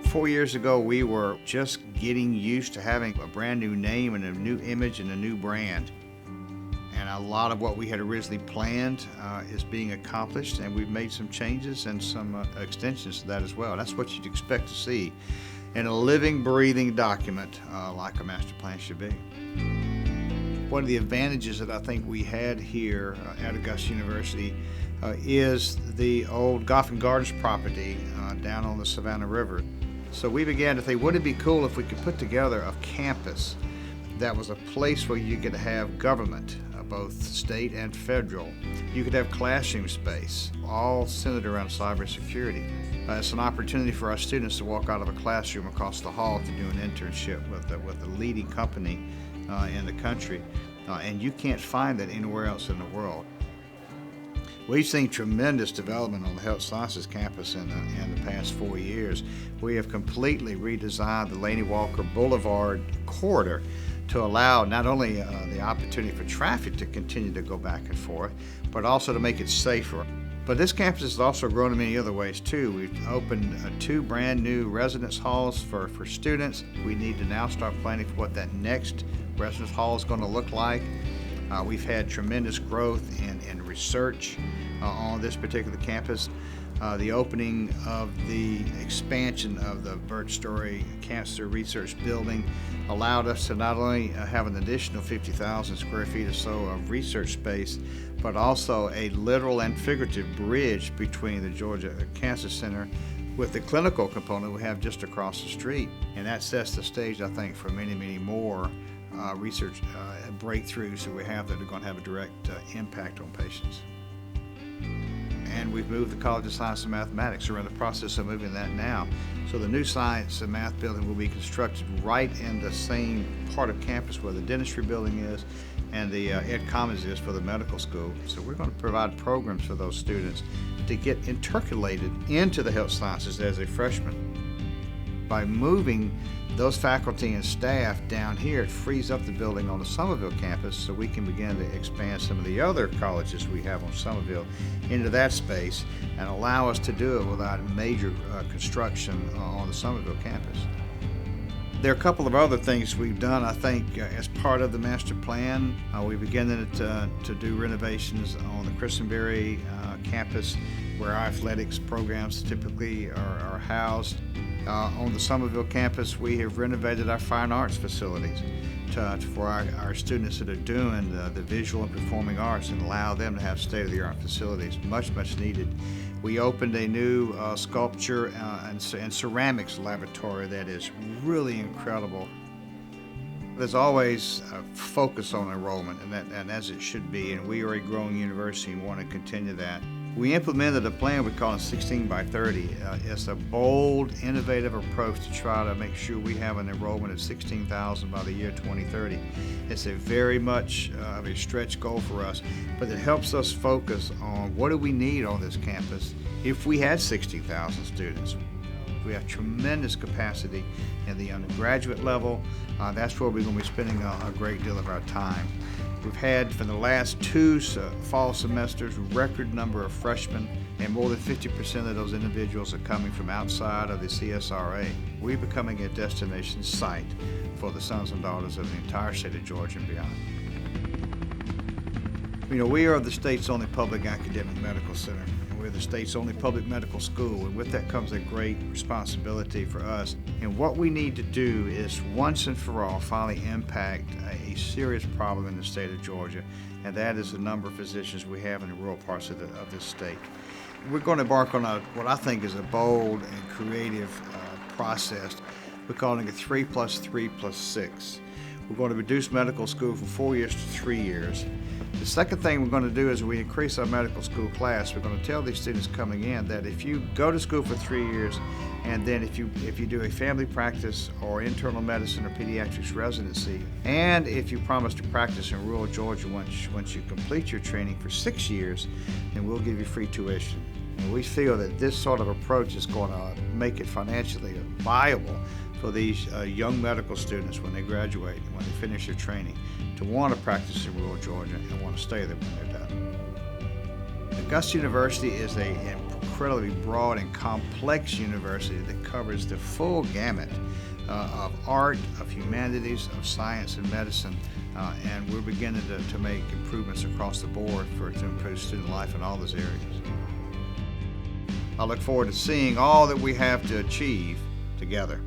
4 years ago, we were just getting used to having a brand new name and a new image and a new brand. And a lot of what we had originally planned is being accomplished, and we've made some changes and some extensions to that as well. That's what you'd expect to see in a living, breathing document like a master plan should be. One of the advantages that I think we had here at Augusta University is the old Goffin Gardens property down on the Savannah River. So we began to think, wouldn't it be cool if we could put together a campus that was a place where you could have government, both state and federal. You could have classroom space, all centered around cybersecurity. It's an opportunity for our students to walk out of a classroom across the hall to do an internship with a leading company in the country, and you can't find that anywhere else in the world. We've seen tremendous development on the Health Sciences campus in the past 4 years. We have completely redesigned the Laney Walker Boulevard corridor to allow not only the opportunity for traffic to continue to go back and forth, but also to make it safer. But this campus has also grown in many other ways too. We've opened 2 brand new residence halls for students. We need to now start planning for what that next residence hall is going to look like. We've had tremendous growth in research on this particular campus. The opening of the expansion of the Burt Story Cancer Research Building allowed us to not only have an additional 50,000 square feet or so of research space, but also a literal and figurative bridge between the Georgia Cancer Center with the clinical component we have just across the street. And that sets the stage, I think, for many, many more research breakthroughs that we have that are going to have a direct impact on patients. And we've moved the College of Science and Mathematics. We're in the process of moving that now. So the new Science and Math building will be constructed right in the same part of campus where the dentistry building is and the Ed Commons is for the medical school. So we're going to provide programs for those students to get intercalated into the health sciences as a freshman. By moving those faculty and staff down here, it frees up the building on the Somerville campus so we can begin to expand some of the other colleges we have on Somerville into that space and allow us to do it without major construction on the Somerville campus. There are a couple of other things we've done, I think, as part of the master plan. We began to do renovations on the Christenberry campus where our athletics programs typically are housed. On the Somerville campus, we have renovated our fine arts facilities for our students that are doing the visual and performing arts and allow them to have state-of-the-art facilities, much, much needed. We opened a new sculpture and ceramics laboratory that is really incredible. There's always a focus on enrollment, and as it should be, and we are a growing university and want to continue that. We implemented a plan we call 16 by 30. It's a bold, innovative approach to try to make sure we have an enrollment of 16,000 by the year 2030. It's a very much of a stretch goal for us, but it helps us focus on what do we need on this campus if we had 60,000 students. We have tremendous capacity in the undergraduate level. That's where we're going to be spending a great deal of our time. We've had, for the last 2 fall semesters, record number of freshmen, and more than 50% of those individuals are coming from outside of the CSRA. We're becoming a destination site for the sons and daughters of the entire state of Georgia and beyond. You know, we are the state's only public academic medical center. We're the state's only public medical school, and with that comes a great responsibility for us. And what we need to do is once and for all finally impact a serious problem in the state of Georgia, and that is the number of physicians we have in the rural parts of this state. We're going to embark on what I think is a bold and creative process. We're calling it 3+3+6. We're going to reduce medical school from 4 years to 3 years. The second thing we're going to do is we increase our medical school class. We're going to tell these students coming in that if you go to school for 3 years, and then if you do a family practice or internal medicine or pediatrics residency, and if you promise to practice in rural Georgia once you complete your training for 6 years, then we'll give you free tuition. And we feel that this sort of approach is going to make it financially viable for these young medical students when they graduate and when they finish their training to want to practice in rural Georgia and want to stay there when they're done. Augusta University is an incredibly broad and complex university that covers the full gamut of art, of humanities, of science and medicine, and we're beginning to make improvements across the board to improve student life in all those areas. I look forward to seeing all that we have to achieve together.